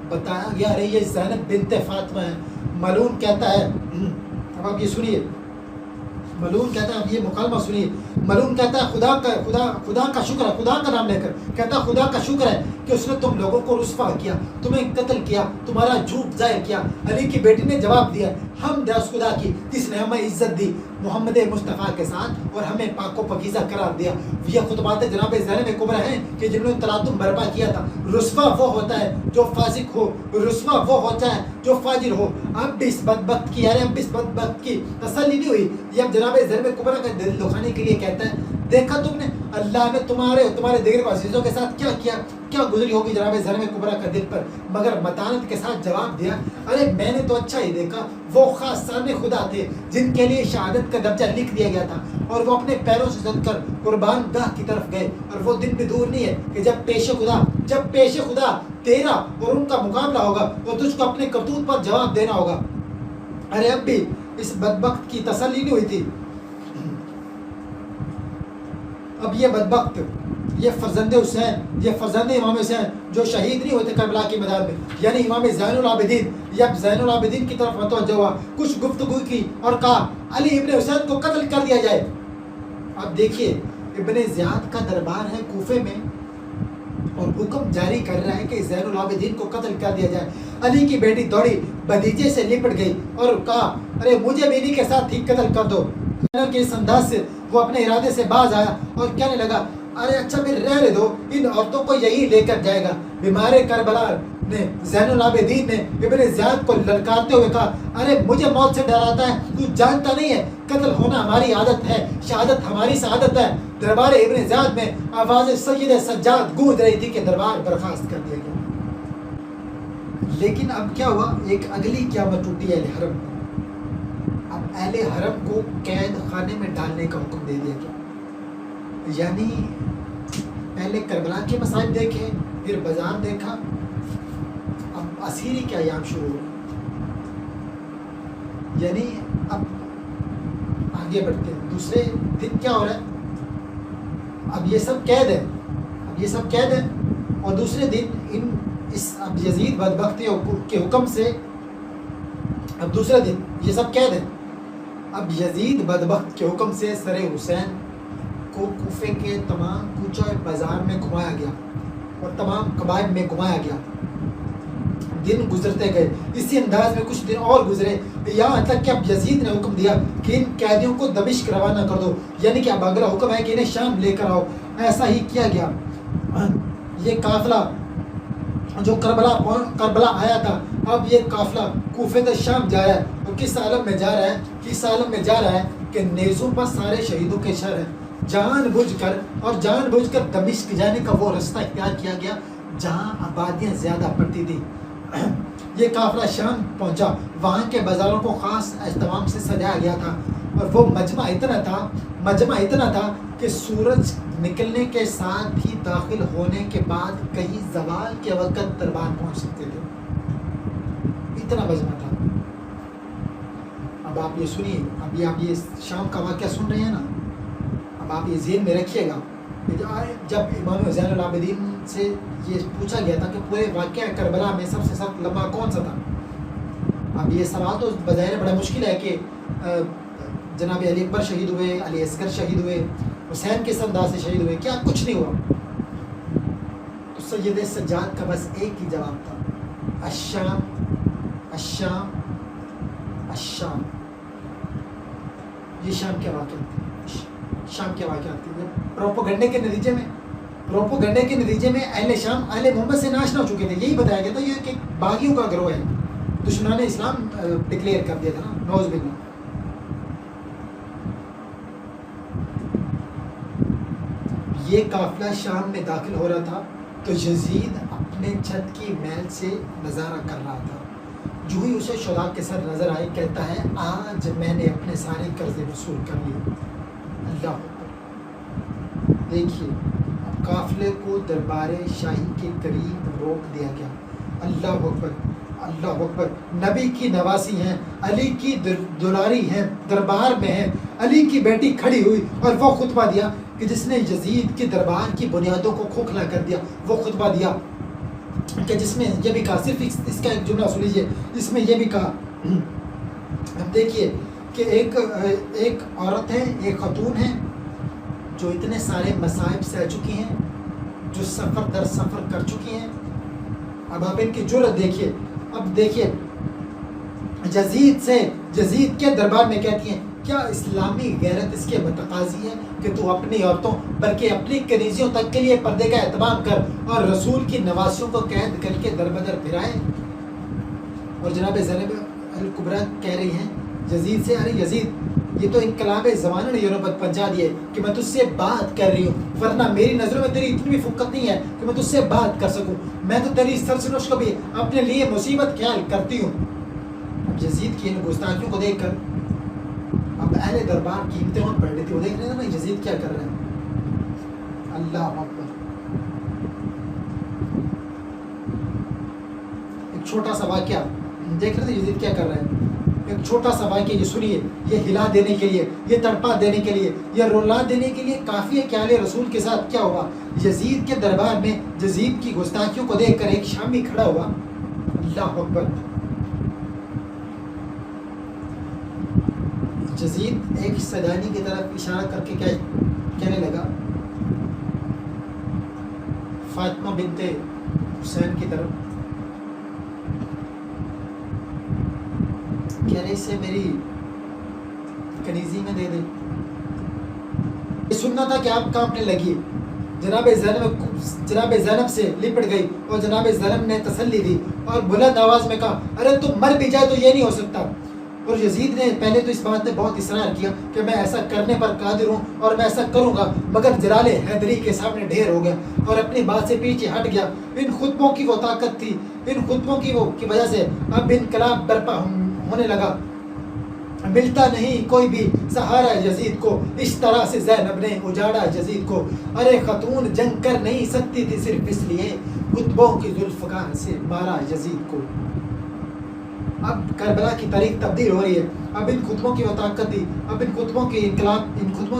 بتایا گیا ارے یہ زینب بنت فاطمہ ہے. ملعون کہتا ہے, اب آپ یہ سنیے, ملعون کہتا ہے, اب یہ مکالمہ سنیے. ملعون کہتا ہے خدا کا شکر ہے, خدا کا نام لے کر کہتا ہے خدا کا شکر ہے کہ اس نے تم لوگوں کو رسوا کیا, تمہیں قتل کیا, تمہارا جھوٹ ظاہر کیا. علی کی بیٹی نے جواب دیا, حمد ہے اس خدا کی جس نے ہمیں عزت دی محمد مصطفیٰ کے ساتھ اور ہمیں پاک و پاکیزہ قرار دیا. یہ خطبات جناب زینب کبریٰ ہیں کہ جنہوں نے تلاتم برپا کیا تھا. رسوا وہ ہوتا ہے جو فاسق ہو, رسوا وہ ہوتا ہے جو فاجر ہو. اب بھی اس بدبخت کی تسلی نہیں ہوئی. یہ اب جناب زینب کبریٰ کا دل دکھانے کے لیے کہتا ہے دیکھا تم نے اللہ نے تمہارے دیگر عزیزوں کے ساتھ کیا کیا، کیا گزری ہوگی جناب زرم کبریٰ کا دل پر، مگر متانت کے ساتھ جواب دیا ارے میں نے تو اچھا ہی دیکھا، وہ خاص سامنے خدا تھے جن کے لیے شہادت کا درجہ لکھ دیا گیا تھا، اور وہ اپنے پیروں سے زد کر قربان گاہ کی طرف گئے، اور وہ دن بھی دور نہیں ہے کہ جب پیش خدا تیرا اور ان کا مقابلہ ہوگا اور تجھ کو اپنے کرتوت پر جواب دینا ہوگا۔ ارے اب بھی اس بدبخت کی تسلی نہیں ہوئی تھی، اب یہ بدبخت، یہ فرزند حسین، یہ فرزند امام حسین جو شہید نہیں ہوتے کربلا کے میدان میں، یعنی امام زین العابدین، یہ اب زین العابدین کی طرف متوجہ ہوا، کچھ گفتگو کی اور کہا علی ابن حسین کو قتل کر دیا جائے۔ اب دیکھیے ابن زیاد کا دربار ہے کوفے میں اور حکم جاری کر رہا ہے کہ زین العابدین کو قتل کر دیا جائے۔ علی کی بیٹی دوڑی بھتیجے سے لپٹ گئی اور کہا ارے مجھے بھی انہی کے ساتھ ہی قتل کر دو۔ کہ اس انداز سے وہ اپنے ارادے سے باز آیا اور کہنے لگا ارے اچھا پھر رہنے دو، ان عورتوں کو یہی لے کر جائے گا۔ بیمار کربلا نے زین العابدین نے ابن زیاد کو للکارتے ہوئے کہا ارے مجھے موت سے ڈراتا ہے، تو جانتا نہیں ہے قتل ہونا ہماری عادت ہے، شہادت ہماری سعادت ہے۔ دربار ابن زیاد میں آواز سید سجاد گونج رہی تھی کہ دربار برخاست کر دیا گیا۔ لیکن اب کیا ہوا، ایک اگلی قیامت ٹوٹی اہل حرم پر۔ اب اہل حرم کو قید خانے میں ڈالنے کا حکم دے دیا گیا، یعنی پہلے کربلا کے مصائب دیکھے، پھر بازار دیکھا، اب اسیری کے ایام شروع ہوئے۔ یعنی اب آگے بڑھتے ہیں، دوسرے دن کیا ہو رہا ہے، اب یہ سب قید ہے، اور دوسرے دن اب یزید بدبخت کے حکم سے اب دوسرے دن یہ سب قید ہے، اب یزید بدبخت کے حکم سے سر حسین کو کوفے کے تمام کوچہ بازار میں گھمایا گیا اور تمام قبائل میں گھمایا گیا۔ دن گزرتے گئے، اسی انداز میں کچھ دن اور گزرے، یہاں تک کہ اب یزید نے حکم دیا کہ ان قیدیوں کو دمشق روانہ کر دو، یعنی کہ اب اگلا حکم ہے کہ انہیں شام لے کر آؤ۔ ایسا ہی کیا گیا۔ یہ قافلہ جو کربلا آیا تھا، اب یہ قافلہ کوفے سے شام جا رہا ہے، اور کس عالم میں جا رہا ہے کہ نیزوں پر سارے شہیدوں کے شر ہے۔ جان بوجھ کر دمشق جانے کا وہ راستہ اختیار کیا گیا جہاں آبادیاں زیادہ پڑتی تھی۔ یہ قافلہ شام پہنچا، وہاں کے بازاروں کو خاص اہتمام سے سجایا گیا تھا، اور وہ مجمع اتنا تھا کہ سورج نکلنے کے ساتھ ہی داخل ہونے کے بعد کہیں زوال کے وقت دربار پہنچ سکتے تھے، اتنا مجمع تھا۔ اب آپ یہ سنیے، آپ یہ شام کا واقعہ سن رہے ہیں نا، اب آپ یہ ذہن میں رکھیے گا، جب امام زین العابدین سے یہ پوچھا گیا تھا کہ پورے واقعہ کربلا میں سب سے سخت لمحہ کون سا تھا، اب یہ سوال تو بظاہر بڑا مشکل ہے کہ جناب علی اکبر شہید ہوئے، علی اصغر شہید ہوئے، حسین کس انداز سے شہید ہوئے، کیا کچھ نہیں ہوا؟ تو سید سجاد کا بس ایک ہی جواب تھا، الشام الشام الشام۔ یہ شام کے واقعات تھے، پروپوگنڈے کے نتیجے میں اہل شام اہل محمد سے ناشنا ہو چکے تھے۔ یہی بتایا گیا تھا یہ کہ باغیوں کا گروہ ہے، دشمنان اسلام ڈکلیئر کر دیا تھا نا، نعوذ باللہ۔ یہ قافلہ شام میں داخل ہو رہا تھا تو یزید اپنے چھت کی میل سے نظارہ کر رہا تھا، جو ہی اسے شہداء کے سر نظر آئے کہتا ہے آج میں نے اپنے سارے قرضے وصول کر لیے۔ اللہ اکبر، دیکھیے قافلے کو دربار شاہی کے قریب روک دیا گیا۔ اللہ اکبر، اللہ اکبر، نبی کی نواسی ہیں، علی کی دلاری ہیں، دربار میں ہیں۔ علی کی بیٹی کھڑی ہوئی اور وہ خطبہ دیا کہ جس نے یزید کے دربار کی بنیادوں کو کھوکھلا کر دیا۔ وہ خطبہ دیا کہ جس میں یہ بھی کہا، صرف اس کا ایک جملہ سن لیجیے، اس میں یہ بھی کہا، اب دیکھیے کہ ایک عورت ہے، ایک خاتون ہے جو اتنے سارے مصائب سہ چکی ہیں، جو سفر در سفر کر چکی ہیں۔ اب آپ ان کی جرأت دیکھیے، اب دیکھیے یزید کے دربار میں کہتی ہیں کیا اسلامی غیرت اس کے متقاضی ہے کہ تو اپنی عورتوں بلکہ اپنی کنیزیوں تک کے لیے پردے کا اہتمام کر اور رسول کی نواسیوں کو قید کر کے در بدر پھرائے؟ اور جناب زینب الکبریٰ کہہ رہی ہیں یزید سے، ارے یزید یہ تو انقلاب زمانہ نے یونبت پہنچا دیے کہ میں تجھ سے بات کر رہی ہوں، ورنہ میری نظروں میں تیری اتنی بھی فقت نہیں ہے کہ میں تجھ سے بات کر سکوں، میں تو تیری سرسنوش کو بھی اپنے لیے مصیبت خیال کرتی ہوں۔ اب یزید کی ان گستاخیوں کو دیکھ کر اب اہل دربار کی امتحان پڑھ لیتی، وہ دیکھ رہے ہیں نا یزید کیا کر رہے ہیں۔ اللہ اکبر۔ ایک چھوٹا سا واقعہ دیکھ رہے تھے یزید کیا کر رہے ہیں، ایک چھوٹا سا واقعہ یہ سنیے، یہ ہلا دینے کے لیے، یہ تڑپا دینے کے لیے، یہ رلا دینے کے لیے کافی ہے کہ اہل رسول کے ساتھ کیا ہوا۔ یزید کے دربار میں یزید کی گستاخیوں کو دیکھ کر ایک شامی کھڑا ہوا، اللہ اکبر۔ یزید ایک سیدانی کی طرف اشارہ کر کے کیا کہنے لگا، فاطمہ بنت حسین کی طرف، کہہ رہے اسے میری کنیزی میں دے دے۔ یہ سننا تھا کہ آپ کانپنے لگی، جناب زینب سے لپٹ گئی اور جناب زینب نے تسلی دی اور بلند آواز میں کہا، ارے تم مر بھی جائے تو یہ نہیں ہو سکتا۔ اور یزید نے پہلے تو اس بات نے بہت اصرار کیا کہ میں ایسا کرنے پر قادر ہوں اور میں ایسا کروں گا، مگر جلال حیدری کے سامنے ڈھیر ہو گیا اور اپنی بات سے پیچھے ہٹ گیا۔ ان خطبوں کی وہ طاقت تھی، ان خطبوں کی وجہ سے اب انقلاب برپا ہونے لگا۔ ملتا نہیں کوئی بھی سہارا یزید کو، اس طرح سے زینب نے اجاڑا یزید کو۔ ارے خاتون جنگ کر نہیں سکتی تھی صرف اس لیے خطبوں کی ذوالفقار سے مارا یزید کو۔ اب کربلا کی تاریخ تبدیل ہو رہی ہے، اب ان خطبوں کی وہ طاقت تھی، اب ان خطبوں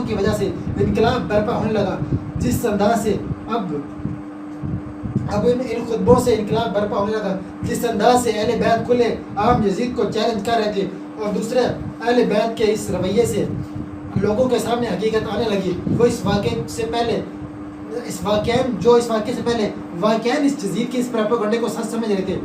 کی وجہ سے انقلاب برپا ہونے لگا۔ جس انداز سے اب ان خطبوں سے انقلاب برپا ہونے لگا، جس انداز سے اہل بیت کھلے عام یزید کو چیلنج کر رہے تھے، اور دوسرے اہل بیت کے اس رویے سے لوگوں کے سامنے حقیقت آنے لگی، وہ اس واقعے سے پہلے اس یزید کی اس پروپیگنڈے کو سچ سمجھ رہے تھے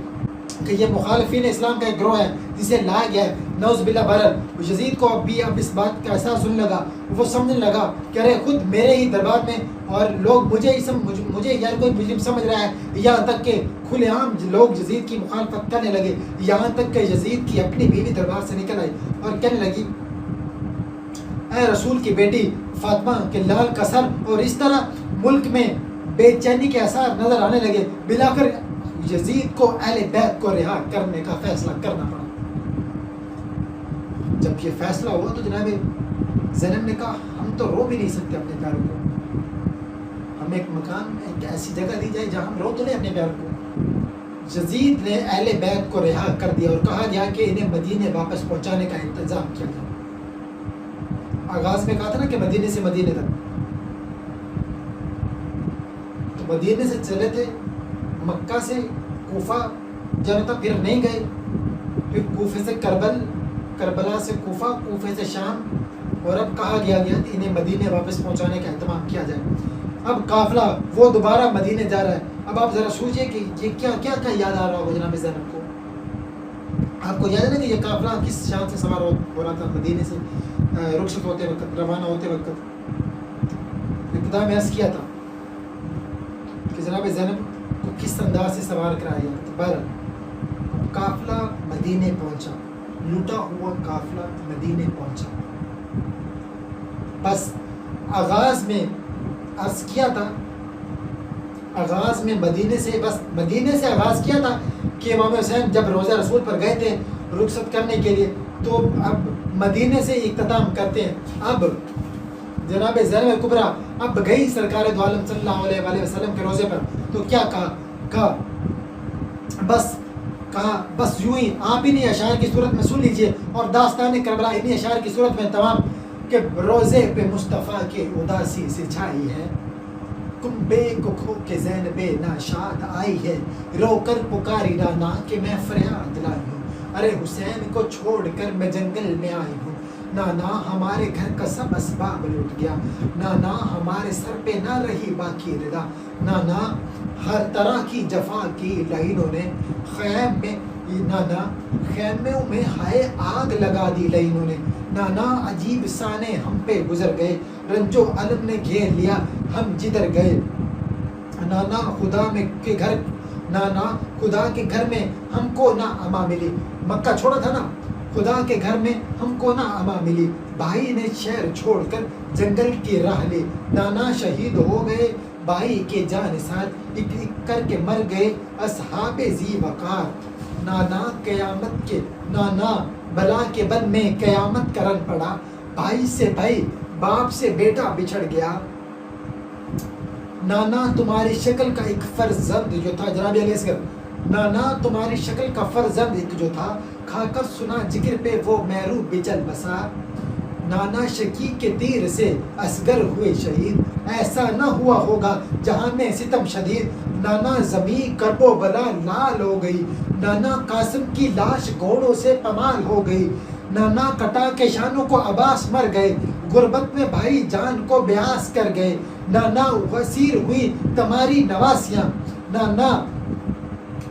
کہ یہ مخالفین اسلام کا ایک گروہ ہے جسے لایا گیا ہے، نعوذ باللہ۔ بہرحال یزید کو اب اس بات کا احساس ہونے لگا، وہ سمجھنے لگا کہ ارے خود میرے ہی دربار میں اور لوگ مجھے یار کوئی مجرم سمجھ رہا ہے، یہاں تک کہ کھلے عام لوگ یزید کی مخالفت کرنے لگے، یہاں تک کہ یزید کی اپنی بیوی دربار سے نکل آئی اور کہنے لگی، اے رسول کی بیٹی فاطمہ کے لال کا سر۔ اور اس طرح ملک میں بے چینی کے آثار نظر آنے لگے۔ بلاخر یزید کو اہل بیت کو رہا کرنے کا فیصلہ کرنا پڑا۔ جب یہ فیصلہ ہوا تو جناب زینب نے کہا، ہم تو رو بھی نہیں سکتے اپنے پیاروں کو، ہمیں ایک مکان، ایک ایسی جگہ دی جائے جہاں ہم رو تو لیں اپنے پیاروں کو۔ یزید نے اہل بیت کو رہا کر دیا اور کہا گیا کہ انہیں مدینے واپس پہنچانے کا انتظام کیا جائے۔ آغاز میں کہا تھا نا کہ مدینے سے مدینے تک، تو مدینے سے چلے تھے، مکہ سے کوفہ جانا تھا، پھر نہیں گئے، پھر کوفے سے کربلا سے کوفہ، کوفے سے شام، اور اب کہا گیا کہ انہیں مدینے واپس پہنچانے کا اہتمام کیا جائے۔ اب قافلہ وہ دوبارہ مدینے جا رہا ہے۔ اب آپ ذرا سوچئے کہ یہ کیا یاد آ رہا ہوگا جناب زینب کو۔ آپ کو یاد ہے نا کہ یہ قافلہ کس شان سے سوار ہو رہا تھا مدینے سے رخصت ہوتے وقت، روانہ ہوتے وقت۔ ابتدا میں عرض کیا تھا کہ جناب زینب کو کس انداز سے سوار کرایا گیا۔ بہرحال قافلہ مدینے پہنچا، لوٹا ہوا قافلہ مدینے پہنچا۔ بس آغاز میں عرض کیا تھا، آغاز میں مدینے سے آغاز کیا تھا کہ امام حسین جب روضہ رسول پر گئے تھے رخصت کرنے کے لیے، تو اب مدینے سے اختتام کرتے ہیں۔ اب جناب زینب کبریٰ اب گئی سرکار دو عالم صلی اللہ علیہ وسلم کے روزے پر، تو کیا کہا بس یوں ہی آپ انہی اشعار کی صورت میں سن لیجئے، اور داستان کربلا انہی اشعار کی صورت میں تمام، کہ روزے پہ مصطفیٰ کے اداسی سے چھائی ہے، کنبے کو کھو کے زینب ناشاد آئی ہے، رو کر پکاری رانا کہ میں فریاد لائی ہوں، ارے حسین کو چھوڑ کر میں جنگل میں آئی ہوں، نانا ہمارے گھر کا سب اسباب لٹ گیا، نانا ہمارے سر پہ نہ رہی باقی ردا، نانا ہر طرح کی جفا کی لائنوں نے خیموں میں ہائے آگ لگا دی لائنوں نے، نانا عجیب سانے ہم پہ گزر گئے، رنج و علم نے گھیر لیا ہم جدھر گئے، نانا خدا کے گھر میں ہم کو نہ اما ملی، مکہ چھوڑا تھا نا، خدا کے گھر میں ہم کو نہ اما ملی، بھائی نے شہر چھوڑ کر جنگل کی راہ لی، نانا شہید ہو گئے بھائی کے جانثار، ایک ایک کر کے مر گئے اصحاب ذی وقار۔ نانا قیامت کے نانا بلا کے بن میں قیامت کا رن پڑا، بھائی سے بھائی باپ سے بیٹا بچھڑ گیا۔ نانا تمہاری شکل کا ایک فرزند جو تھا، جناب علیہ السلام، نانا تمہاری شکل کا فرزند ایک جو تھا، کھا کر سنا جگر پہ وہ محرو بچل بسا۔ نانا شقیق کے تیر سے اصغر ہوئے شہید، ایسا نہ ہوا ہوگا جہاں میں ستم شدید۔ نانا زمین کرب و بلا لال ہو گئی، نانا قاسم کی لاش گھوڑوں سے پمال ہو گئی۔ نانا کٹا کے شانوں کو عباس مر گئے، غربت میں بھائی جان کو بیاس کر گئے۔ نانا اسیر ہوئی تمہاری نواسیاں، نانا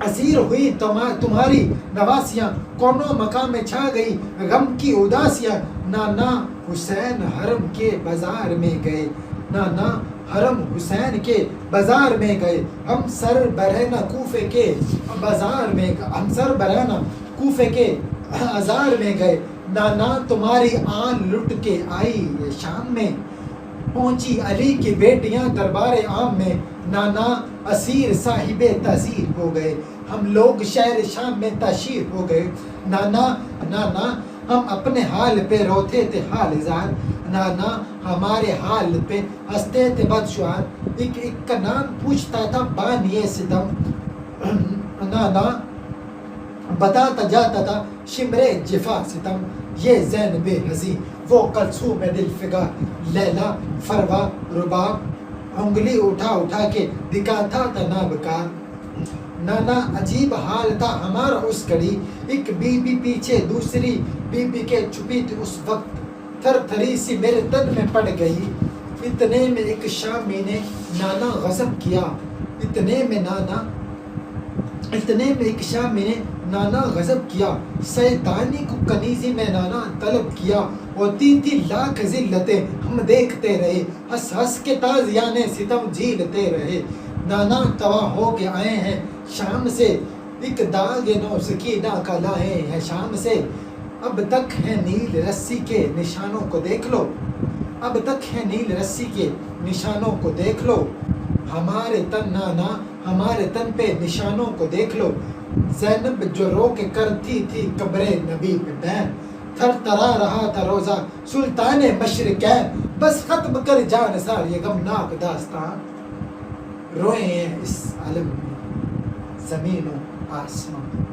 اسیر ہوئی تمہاری نواسیاں، کونوں مقام میں چھا گئی غم کی اداسیاں۔ نانا حسین حرم کے بازار میں گئے، نانا حرم حسین کے بازار میں گئے، ہم سر برہنہ کوفے کے بازار میں، ہم سر برہنہ کوفے کے بازار میں گئے۔ نانا تمہاری آن لٹ کے آئی شام میں، پہنچی علی کی بیٹیاں دربار عام میں۔ نانا اسیر صاحب تحصیل ہو گئے، ہم لوگ شہر شام میں تشہیر ہو گئے۔ نانا ہم اپنے حال پہ روتے تھے حال زار، نانا ہمارے حال پہ ہنستے تھے بدشعار۔ ایک ایک کا نام پوچھتا تھا بانی ستم، نانا بتاتا جاتا تھا شمرے جفا ستم۔ یہ زینب حزین وہ کلثوم دل فگار، لیلا فروا رباب، انگلی اٹھا اٹھا کے دکھاتا تھا نابکار۔ نانا عجیب حال تھا ہمارا اس گھڑی، ایک بی بی پیچھے دوسری بی بی کے چھپی تھی اس وقت، تھر تھری سی میرے تن میں پڑ گئی۔ اتنے میں ایک شامی نے نانا غضب کیا، اتنے میں ایک شامی نے نانا غضب کیا، سیدانی کو کنیزی میں نانا طلب کیا۔ ہوتی تھی لاکھ ذلتیں ہم دیکھتے رہے، ہنس ہنس کے تازیان ستم جھیلتے رہے۔ نانا توا ہو کے آئے ہیں شام سے، ایک داغ نو سکینہ کا لائے ہیں شام سے۔ اب تک ہے نیل رسی کے نشانوں کو دیکھ لو، اب تک ہے نیل رسی کے نشانوں کو دیکھ لو۔ ہمارے تن نانا ہمارے تن پہ نشانوں کو دیکھ لو۔ زینب جو رو کے کرتی تھی قبر نبی پہ بین، تھر تھرا رہا تھا روزہ سلطان مشرقین۔ بس ختم کر جان سار یہ غمناک داستان، روئے ہیں اس عالم میں زمین و آسمان۔